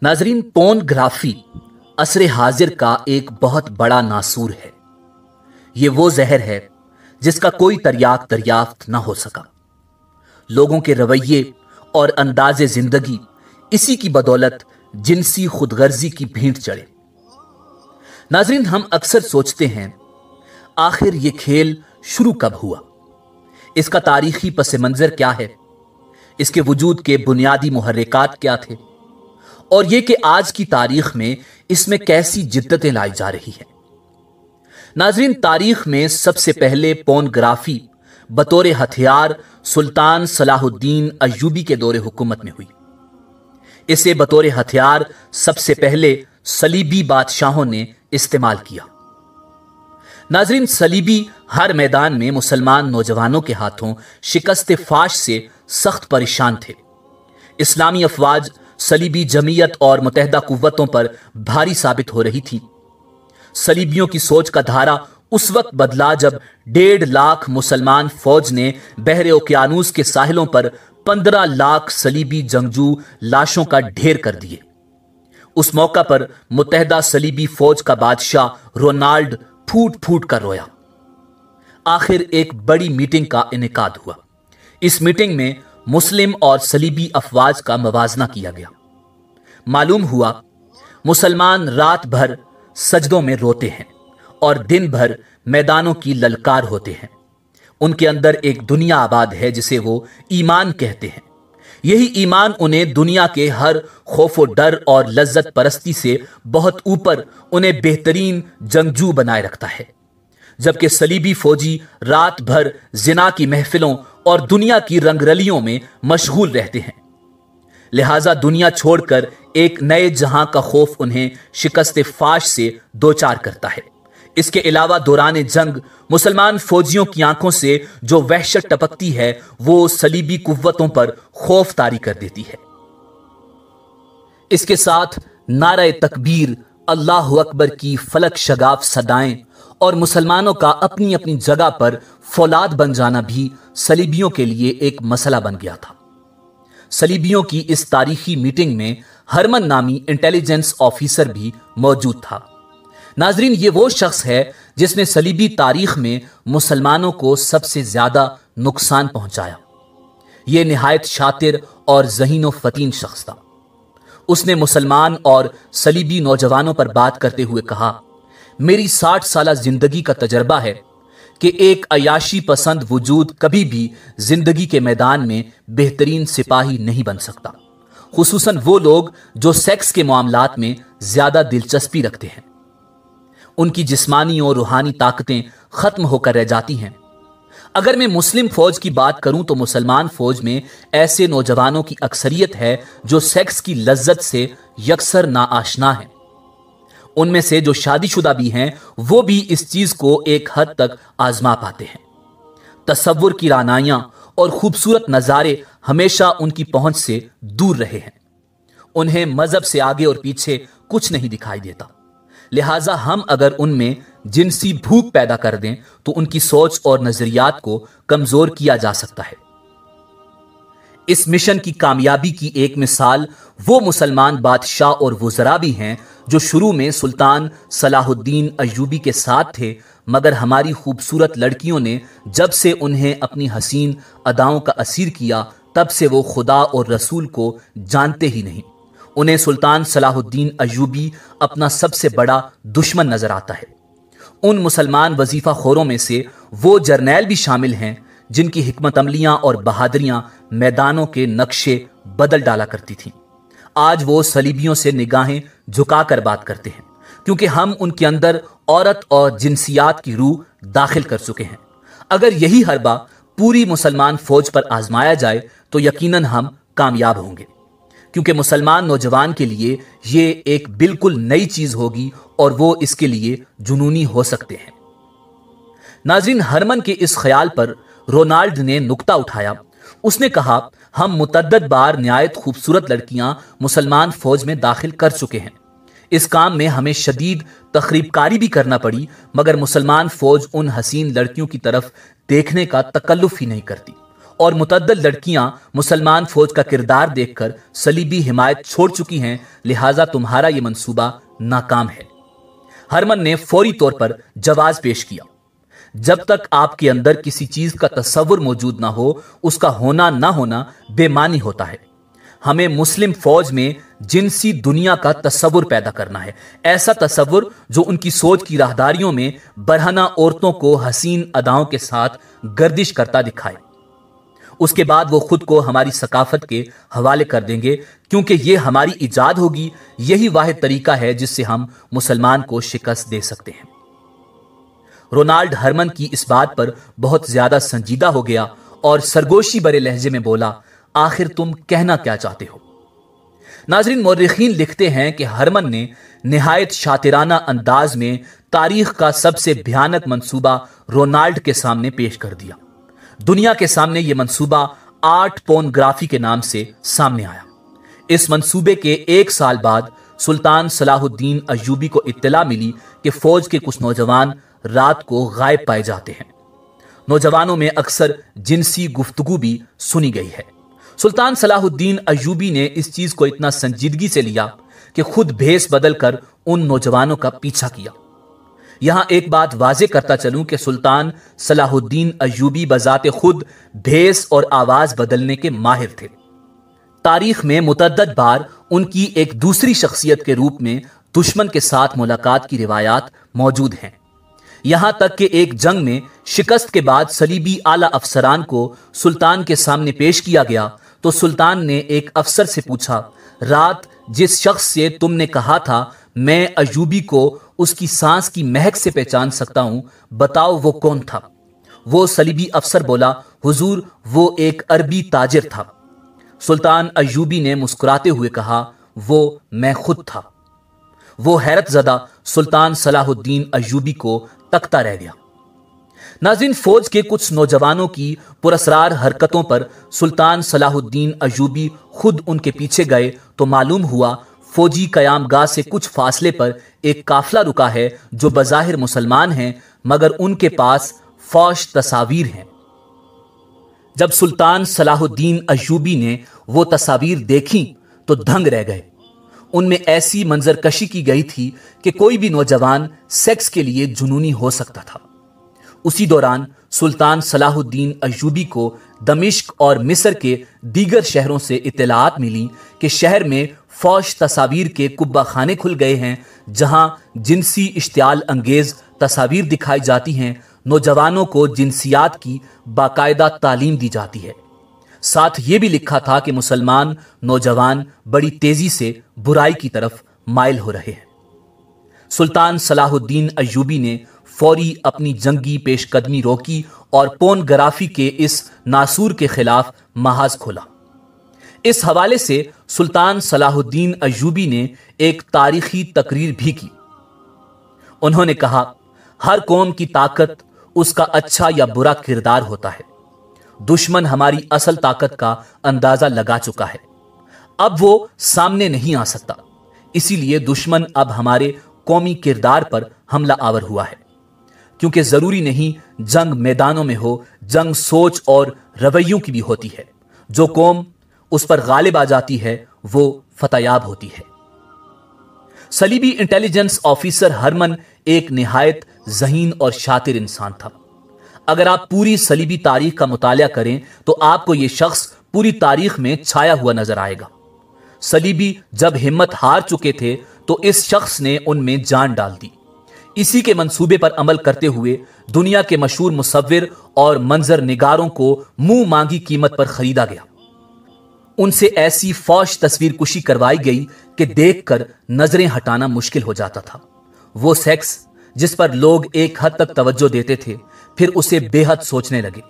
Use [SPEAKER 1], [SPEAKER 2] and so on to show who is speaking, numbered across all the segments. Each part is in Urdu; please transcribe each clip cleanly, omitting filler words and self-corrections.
[SPEAKER 1] ناظرین، پورنوگرافی عصر حاضر کا ایک بہت بڑا ناسور ہے۔ یہ وہ زہر ہے جس کا کوئی تریاق دریافت نہ ہو سکا۔ لوگوں کے رویے اور انداز زندگی اسی کی بدولت جنسی خود غرضی کی بھینٹ چڑھے۔ ناظرین، ہم اکثر سوچتے ہیں آخر یہ کھیل شروع کب ہوا؟ اس کا تاریخی پس منظر کیا ہے؟ اس کے وجود کے بنیادی محرکات کیا تھے؟ اور یہ کہ آج کی تاریخ میں اس میں کیسی جدتیں لائی جا رہی ہیں؟ ناظرین، تاریخ میں سب سے پہلے پورنوگرافی بطور ہتھیار سلطان صلاح الدین ایوبی کے دور حکومت میں ہوئی۔ اسے بطور ہتھیار سب سے پہلے صلیبی بادشاہوں نے استعمال کیا۔ ناظرین، صلیبی ہر میدان میں مسلمان نوجوانوں کے ہاتھوں شکست فاش سے سخت پریشان تھے۔ اسلامی افواج صلیبی جمعیت اور متحدہ قوتوں پر بھاری ثابت ہو رہی تھی۔ صلیبیوں کی سوچ کا دھارا اس وقت بدلا جب 1.5 لاکھ مسلمان فوج نے بحر اوقیانوس کے ساحلوں پر 15 لاکھ صلیبی جنگجو لاشوں کا ڈھیر کر دیے۔ اس موقع پر متحدہ صلیبی فوج کا بادشاہ رونالڈ پھوٹ پھوٹ کر رویا۔ آخر ایک بڑی میٹنگ کا انعقاد ہوا۔ اس میٹنگ میں مسلم اور صلیبی افواج کا موازنہ کیا گیا۔ معلوم ہوا مسلمان رات بھر سجدوں میں روتے ہیں اور دن بھر میدانوں کی للکار ہوتے ہیں۔ ان کے اندر ایک دنیا آباد ہے جسے وہ ایمان کہتے ہیں۔ یہی ایمان انہیں دنیا کے ہر خوف و ڈر اور لذت پرستی سے بہت اوپر انہیں بہترین جنگجو بنائے رکھتا ہے، جبکہ صلیبی فوجی رات بھر زنا کی محفلوں اور دنیا کی رنگ رلیوں میں مشغول رہتے ہیں۔ لہٰذا دنیا چھوڑ کر ایک نئے جہاں کا خوف انہیں شکست فاش سے دوچار کرتا ہے۔ اس کے علاوہ دوران جنگ مسلمان فوجیوں کی آنکھوں سے جو وحشت ٹپکتی ہے وہ صلیبی قوتوں پر خوف طاری کر دیتی ہے۔ اس کے ساتھ نعرہ تکبیر، اللہ اکبر کی فلک شگاف صدائیں اور مسلمانوں کا اپنی اپنی جگہ پر فولاد بن جانا بھی صلیبیوں کے لیے ایک مسئلہ بن گیا تھا۔ صلیبیوں کی اس تاریخی میٹنگ میں ہرمن نامی انٹیلیجنس آفیسر بھی موجود تھا۔ ناظرین، یہ وہ شخص ہے جس نے صلیبی تاریخ میں مسلمانوں کو سب سے زیادہ نقصان پہنچایا۔ یہ نہایت شاطر اور ذہین و فطین شخص تھا۔ اس نے مسلمان اور صلیبی نوجوانوں پر بات کرتے ہوئے کہا، میری 60 سالہ زندگی کا تجربہ ہے کہ ایک عیاشی پسند وجود کبھی بھی زندگی کے میدان میں بہترین سپاہی نہیں بن سکتا، خصوصاً وہ لوگ جو سیکس کے معاملات میں زیادہ دلچسپی رکھتے ہیں۔ ان کی جسمانی اور روحانی طاقتیں ختم ہو کر رہ جاتی ہیں۔ اگر میں مسلم فوج کی بات کروں تو مسلمان فوج میں ایسے نوجوانوں کی اکثریت ہے جو سیکس کی لذت سے یکسر ناآشنا ہیں۔ ان میں سے جو شادی شدہ بھی ہیں وہ بھی اس چیز کو ایک حد تک آزما پاتے ہیں۔ تصور کی رعنائیاں اور خوبصورت نظارے ہمیشہ ان کی پہنچ سے دور رہے ہیں۔ انہیں مذہب سے آگے اور پیچھے کچھ نہیں دکھائی دیتا۔ لہٰذا ہم اگر ان میں جنسی بھوک پیدا کر دیں تو ان کی سوچ اور نظریات کو کمزور کیا جا سکتا ہے۔ اس مشن کی کامیابی کی ایک مثال وہ مسلمان بادشاہ اور وزراء بھی ہیں جو شروع میں سلطان صلاح الدین ایوبی کے ساتھ تھے، مگر ہماری خوبصورت لڑکیوں نے جب سے انہیں اپنی حسین اداؤں کا اسیر کیا تب سے وہ خدا اور رسول کو جانتے ہی نہیں۔ انہیں سلطان صلاح الدین ایوبی اپنا سب سے بڑا دشمن نظر آتا ہے۔ ان مسلمان وظیفہ خوروں میں سے وہ جرنیل بھی شامل ہیں جن کی حکمت عملیاں اور بہادریاں میدانوں کے نقشے بدل ڈالا کرتی تھیں۔ آج وہ صلیبیوں سے نگاہیں جھکا کر بات کرتے ہیں کیونکہ ہم ان کے اندر عورت اور جنسیات کی روح داخل کر چکے ہیں۔ اگر یہی حربہ پوری مسلمان فوج پر آزمایا جائے تو یقیناً ہم کامیاب ہوں گے، کیونکہ مسلمان نوجوان کے لیے یہ ایک بالکل نئی چیز ہوگی اور وہ اس کے لیے جنونی ہو سکتے ہیں۔ ناظرین، ہرمن کے اس خیال پر رونالڈ نے نکتہ اٹھایا۔ اس نے کہا، ہم متعدد بار نہایت خوبصورت لڑکیاں مسلمان فوج میں داخل کر چکے ہیں۔ اس کام میں ہمیں شدید تخریب کاری بھی کرنا پڑی، مگر مسلمان فوج ان حسین لڑکیوں کی طرف دیکھنے کا تکلف ہی نہیں کرتی اور متعدد لڑکیاں مسلمان فوج کا کردار دیکھ کر صلیبی حمایت چھوڑ چکی ہیں، لہٰذا تمہارا یہ منصوبہ ناکام ہے۔ ہرمن نے فوری طور پر جواز پیش کیا، جب تک آپ کے اندر کسی چیز کا تصور موجود نہ ہو، اس کا ہونا نہ ہونا بے معنی ہوتا ہے۔ ہمیں مسلم فوج میں جنسی دنیا کا تصور پیدا کرنا ہے، ایسا تصور جو ان کی سوچ کی راہداریوں میں برہنہ عورتوں کو حسین اداؤں کے ساتھ گردش کرتا دکھائے۔ اس کے بعد وہ خود کو ہماری ثقافت کے حوالے کر دیں گے، کیونکہ یہ ہماری ایجاد ہوگی۔ یہی واحد طریقہ ہے جس سے ہم مسلمان کو شکست دے سکتے ہیں۔ رونالڈ ہرمن کی اس بات پر بہت زیادہ سنجیدہ ہو گیا اور سرگوشی برے لہجے میں بولا، آخر تم کہنا کیا چاہتے ہو؟ ناظرین، مورخین لکھتے ہیں کہ ہرمن نے نہایت شاطرانہ انداز میں تاریخ کا سب سے بھیانک منصوبہ رونالڈ کے سامنے پیش کر دیا۔ دنیا کے سامنے یہ منصوبہ آرٹ پورنوگرافی کے نام سے سامنے آیا۔ اس منصوبے کے 1 سال بعد سلطان صلاح الدین ایوبی کو اطلاع ملی کہ فوج کے کچھ نوجوان رات کو غائب پائے جاتے ہیں۔ نوجوانوں میں اکثر جنسی گفتگو بھی سنی گئی ہے۔ سلطان صلاح الدین ایوبی نے اس چیز کو اتنا سنجیدگی سے لیا کہ خود بھیس بدل کر ان نوجوانوں کا پیچھا کیا۔ یہاں ایک بات واضح کرتا چلوں کہ سلطان صلاح الدین ایوبی بذات خود بھیس اور آواز بدلنے کے ماہر تھے۔ تاریخ میں متعدد بار ان کی ایک دوسری شخصیت کے روپ میں دشمن کے ساتھ ملاقات کی روایات موجود ہیں۔ یہاں تک کہ ایک جنگ میں شکست کے بعد صلیبی اعلیٰ افسران کو سلطان کے سامنے پیش کیا گیا تو سلطان نے ایک افسر سے پوچھا، رات جس شخص سے تم نے کہا تھا میں ایوبی کو اس کی سانس کی مہک سے پہچان سکتا ہوں، بتاؤ وہ کون تھا؟ وہ صلیبی افسر بولا، حضور وہ ایک عربی تاجر تھا۔ سلطان ایوبی نے مسکراتے ہوئے کہا، وہ میں خود تھا۔ وہ حیرت زدہ سلطان صلاح الدین ایوبی کو تکتا رہ گیا۔ ناظرین، فوج کے کچھ نوجوانوں کی پراسرار حرکتوں پر سلطان صلاح الدین ایوبی خود ان کے پیچھے گئے تو معلوم ہوا فوجی قیام گاہ سے کچھ فاصلے پر ایک قافلہ رکا ہے جو بظاہر مسلمان ہیں مگر ان کے پاس فوش تصاویر ہیں۔ جب سلطان صلاح الدین ایوبی نے وہ تصاویر دیکھیں تو دنگ رہ گئے۔ ان میں ایسی منظر کشی کی گئی تھی کہ کوئی بھی نوجوان سیکس کے لیے جنونی ہو سکتا تھا۔ اسی دوران سلطان صلاح الدین ایوبی کو دمشق اور مصر کے دیگر شہروں سے اطلاعات ملی کہ شہر میں فوش تصاویر کے قبہ خانے کھل گئے ہیں، جہاں جنسی اشتعال انگیز تصاویر دکھائی جاتی ہیں۔ نوجوانوں کو جنسیات کی باقاعدہ تعلیم دی جاتی ہے۔ ساتھ یہ بھی لکھا تھا کہ مسلمان نوجوان بڑی تیزی سے برائی کی طرف مائل ہو رہے ہیں۔ سلطان صلاح الدین ایوبی نے فوری اپنی جنگی پیش قدمی روکی اور پورنوگرافی کے اس ناسور کے خلاف محاذ کھولا۔ اس حوالے سے سلطان صلاح الدین ایوبی نے ایک تاریخی تقریر بھی کی۔ انہوں نے کہا، ہر قوم کی طاقت اس کا اچھا یا برا کردار ہوتا ہے۔ دشمن ہماری اصل طاقت کا اندازہ لگا چکا ہے، اب وہ سامنے نہیں آ سکتا، اسی لیے دشمن اب ہمارے قومی کردار پر حملہ آور ہوا ہے۔ کیونکہ ضروری نہیں جنگ میدانوں میں ہو، جنگ سوچ اور رویوں کی بھی ہوتی ہے۔ جو قوم اس پر غالب آ جاتی ہے وہ فتح یاب ہوتی ہے۔ صلیبی انٹیلیجنس آفیسر ہرمن ایک نہایت ذہین اور شاطر انسان تھا۔ اگر آپ پوری صلیبی تاریخ کا مطالعہ کریں تو آپ کو یہ شخص پوری تاریخ میں چھایا ہوا نظر آئے گا۔ صلیبی جب ہمت ہار چکے تھے تو اس شخص نے ان میں جان ڈال دی۔ اسی کے منصوبے پر عمل کرتے ہوئے دنیا کے مشہور مصور اور منظر نگاروں کو منہ مانگی قیمت پر خریدا گیا۔ ان سے ایسی فوش تصویر کشی کروائی گئی کہ دیکھ کر نظریں ہٹانا مشکل ہو جاتا تھا۔ وہ سیکس جس پر لوگ ایک حد تک توجہ دیتے تھے پھر اسے بے حد سوچنے لگے۔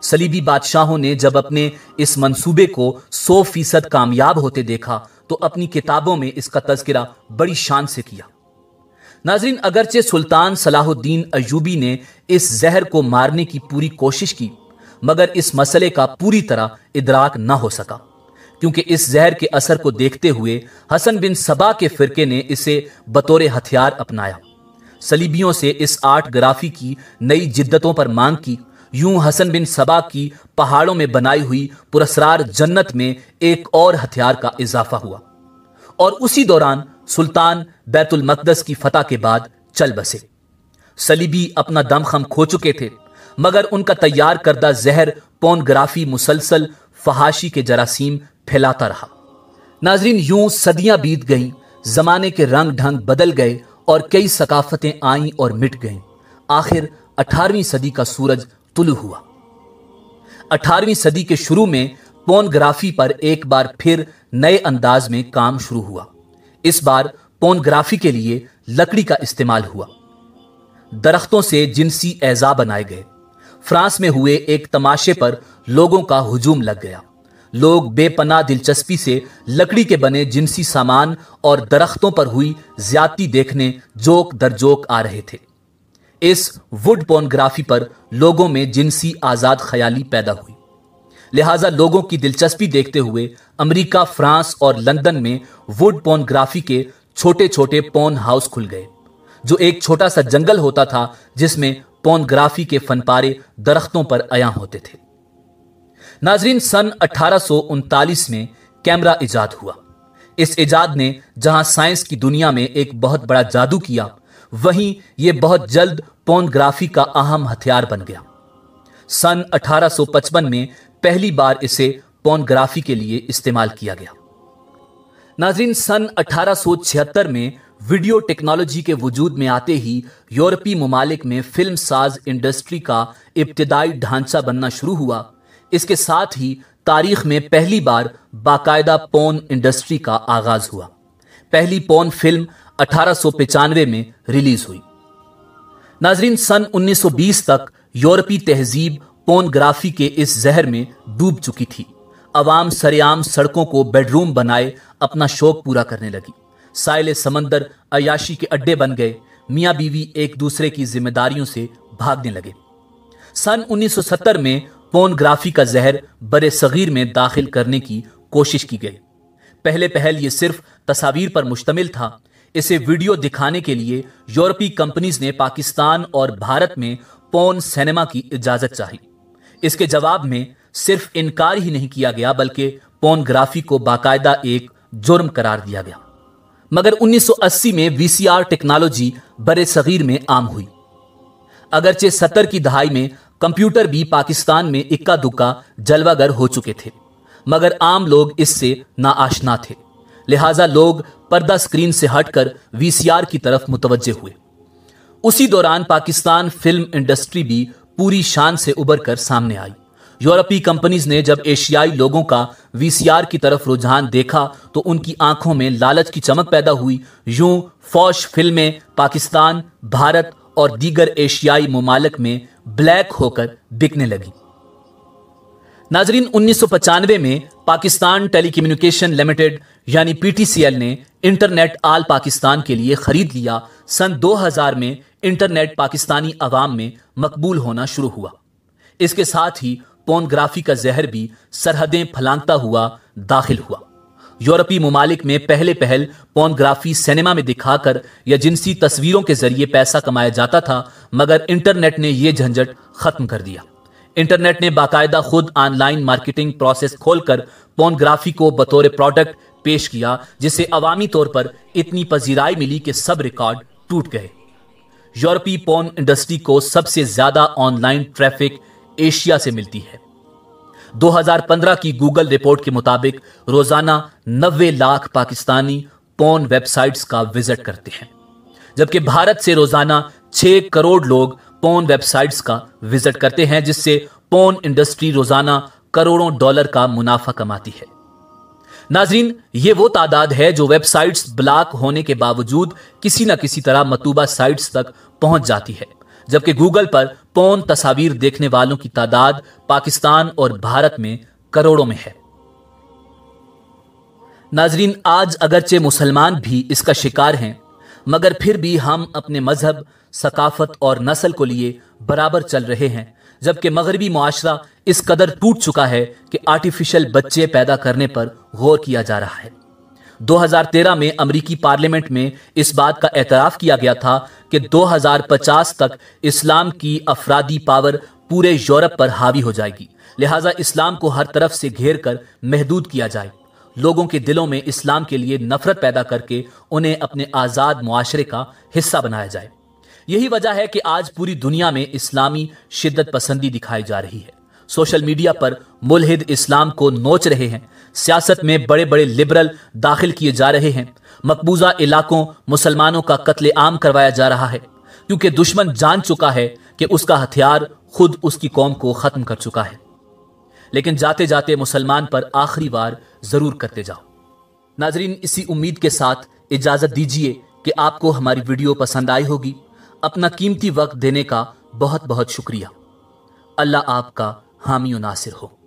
[SPEAKER 1] صلیبی بادشاہوں نے جب اپنے اس منصوبے کو 100% کامیاب ہوتے دیکھا تو اپنی کتابوں میں اس کا تذکرہ بڑی شان سے کیا۔ ناظرین، اگرچہ سلطان صلاح الدین ایوبی نے اس زہر کو مارنے کی پوری کوشش کی مگر اس مسئلے کا پوری طرح ادراک نہ ہو سکا، کیونکہ اس زہر کے اثر کو دیکھتے ہوئے حسن بن سبا کے فرقے نے اسے بطور ہتھیار اپنایا۔ صلیبیوں سے اس آرٹ گرافی کی نئی جدتوں پر مانگ کی یوں حسن بن سبا کی پہاڑوں میں بنائی ہوئی پراسرار جنت میں ایک اور ہتھیار کا اضافہ ہوا، اور اسی دوران سلطان بیت المقدس کی فتح کے بعد چل بسے۔ صلیبی اپنا دم خم کھو چکے تھے، مگر ان کا تیار کردہ زہر پورنوگرافی مسلسل فحاشی کے جراثیم پھیلاتا رہا۔ ناظرین، یوں صدیاں بیت گئیں، زمانے کے رنگ ڈھنگ بدل گئے اور کئی ثقافتیں آئیں اور مٹ گئیں۔ آخر 18ویں صدی کا سورج طلوع ہوا۔ 18ویں صدی کے شروع میں پورنوگرافی پر ایک بار پھر نئے انداز میں کام شروع ہوا۔ اس بار پورنوگرافی کے لیے لکڑی کا استعمال ہوا۔ درختوں سے جنسی اعضاء بنائے گئے۔ فرانس میں ہوئے ایک تماشے پر لوگوں کا ہجوم لگ گیا۔ لوگ بے پناہ دلچسپی سے لکڑی کے بنے جنسی سامان اور درختوں پر ہوئی زیادتی دیکھنے جوک در جوک آ رہے تھے۔ اس ووڈ پورنوگرافی پر لوگوں میں جنسی آزاد خیالی پیدا ہوئی، لہٰذا لوگوں کی دلچسپی دیکھتے ہوئے امریکہ، فرانس اور لندن میں ووڈ پورنوگرافی کے چھوٹے چھوٹے پورن ہاؤس کھل گئے، جو ایک چھوٹا سا جنگل ہوتا تھا جس میں پورنوگرافی کے فن پارے درختوں پر عیاں ہوتے تھے۔ ناظرین، سن 1839 میں کیمرہ ایجاد ہوا۔ اس ایجاد نے جہاں سائنس کی دنیا میں ایک بہت بڑا جادو کیا، وہیں یہ بہت جلد پورنوگرافی کا اہم ہتھیار بن گیا۔ سن 1855 میں پہلی بار اسے پورنوگرافی کے لیے استعمال کیا گیا۔ ناظرین، سن 1876 میں ویڈیو ٹیکنالوجی کے وجود میں آتے ہی یورپی ممالک میں فلم ساز انڈسٹری کا ابتدائی ڈھانچہ بننا شروع ہوا۔ اس کے ساتھ ہی تاریخ میں پہلی بار باقاعدہ پورن انڈسٹری کا آغاز ہوا۔ پہلی پورن فلم 1895 میں ریلیز ہوئی۔ ناظرین، سن 1920 تک یورپی تہذیب پورنوگرافی کے اس زہر میں ڈوب چکی تھی۔ عوام سرعام سڑکوں کو بیڈ روم بنائے اپنا شوق پورا کرنے لگی۔ ساحل سمندر عیاشی کے اڈے بن گئے۔ میاں بیوی ایک دوسرے کی ذمہ داریوں سے بھاگنے لگے۔ سن 1970 میں پورنوگرافی کا زہر بر صغیر میں داخل کرنے کی کوشش کی گئی۔ پہل یہ صرف تصاویر پر مشتمل تھا۔ اسے ویڈیو دکھانے کے لیے یورپی کمپنیز نے پاکستان اور بھارت میں پورن سینما کی اجازت چاہی۔ اس کے جواب میں صرف انکار ہی نہیں کیا گیا بلکہ پورنوگرافی کو باقاعدہ ایک جرم قرار دیا گیا۔ مگر 1980 میں VCR ٹیکنالوجی بر صغیر میں عام ہوئی۔ اگرچہ 70 کی دہائی میں کمپیوٹر بھی پاکستان میں اکا دکا جلوہ گر ہو چکے تھے، مگر عام لوگ اس سے ناآشنا تھے، لہٰذا لوگ پردہ سکرین سے ہٹ کر VCR کی طرف متوجہ ہوئے۔ اسی دوران پاکستان فلم انڈسٹری بھی پوری شان سے ابھر کر سامنے آئی۔ یورپی کمپنیز نے جب ایشیائی لوگوں کا VCR کی طرف رجحان دیکھا تو ان کی آنکھوں میں لالچ کی چمک پیدا ہوئی۔ یوں فوش فلمیں پاکستان، بھارت اور دیگر ایشیائی ممالک میں بلیک ہو کر بکنے لگی۔ ناظرین، 1995 میں پاکستان ٹیلی کمیونیکیشن لمیٹڈ یعنی PTCL نے انٹرنیٹ آل پاکستان کے لیے خرید لیا۔ سن 2000 میں انٹرنیٹ پاکستانی عوام میں مقبول ہونا شروع ہوا۔ اس کے ساتھ ہی پورنوگرافی کا زہر بھی سرحدیں پھلانگتا ہوا داخل ہوا۔ یورپی ممالک میں پہل پورنوگرافی سینما میں دکھا کر یا جنسی تصویروں کے ذریعے پیسہ کمایا جاتا تھا، مگر انٹرنیٹ نے یہ جھنجٹ ختم کر دیا۔ انٹرنیٹ نے باقاعدہ خود آن لائن مارکیٹنگ پروسیس کھول کر پورنوگرافی کو بطور پروڈکٹ پیش کیا، جسے عوامی طور پر اتنی پذیرائی ملی کہ سب ریکارڈ ٹوٹ گئے۔ یورپی پورن انڈسٹری کو سب سے زیادہ آن لائن ٹریفک ایشیا سے ملتی ہے۔ 2015 کی گوگل رپورٹ کے مطابق روزانہ 90 لاکھ پاکستانی پورن ویب سائٹس کا وزٹ کرتے ہیں، جبکہ بھارت سے روزانہ 6 کروڑ لوگ پورن ویب سائٹس کا وزٹ کرتے ہیں، جس سے پورن انڈسٹری روزانہ کروڑوں ڈالر کا منافع کماتی ہے۔ ناظرین، یہ وہ تعداد ہے جو ویب سائٹس بلاک ہونے کے باوجود کسی نہ کسی طرح مطلوبہ سائٹس تک پہنچ جاتی ہے، جبکہ گوگل پر پورن تصاویر دیکھنے والوں کی تعداد پاکستان اور بھارت میں کروڑوں میں ہے۔ ناظرین، آج اگرچہ مسلمان بھی اس کا شکار ہیں، مگر پھر بھی ہم اپنے مذہب، ثقافت اور نسل کو لیے برابر چل رہے ہیں، جبکہ مغربی معاشرہ اس قدر ٹوٹ چکا ہے کہ آرٹیفیشل بچے پیدا کرنے پر غور کیا جا رہا ہے۔ 2013 میں امریکی پارلیمنٹ میں اس بات کا اعتراف کیا گیا تھا کہ 2050 تک اسلام کی افرادی پاور پورے یورپ پر حاوی ہو جائے گی، لہٰذا اسلام کو ہر طرف سے گھیر کر محدود کیا جائے، لوگوں کے دلوں میں اسلام کے لیے نفرت پیدا کر کے انہیں اپنے آزاد معاشرے کا حصہ بنایا جائے۔ یہی وجہ ہے کہ آج پوری دنیا میں اسلامی شدت پسندی دکھائی جا رہی ہے۔ سوشل میڈیا پر ملحد اسلام کو نوچ رہے ہیں، سیاست میں بڑے بڑے لبرل داخل کیے جا رہے ہیں، مقبوضہ علاقوں مسلمانوں کا قتل عام کروایا جا رہا ہے، کیونکہ دشمن جان چکا ہے کہ اس کا ہتھیار خود اس کی قوم کو ختم کر چکا ہے۔ لیکن جاتے جاتے مسلمان پر آخری وار ضرور کرتے جاؤ۔ ناظرین، اسی امید کے ساتھ اجازت دیجیے کہ آپ کو ہماری ویڈیو پسند آئی ہوگی۔ اپنا قیمتی وقت دینے کا بہت بہت شکریہ۔ اللہ آپ کا حامی و ناصر ہو۔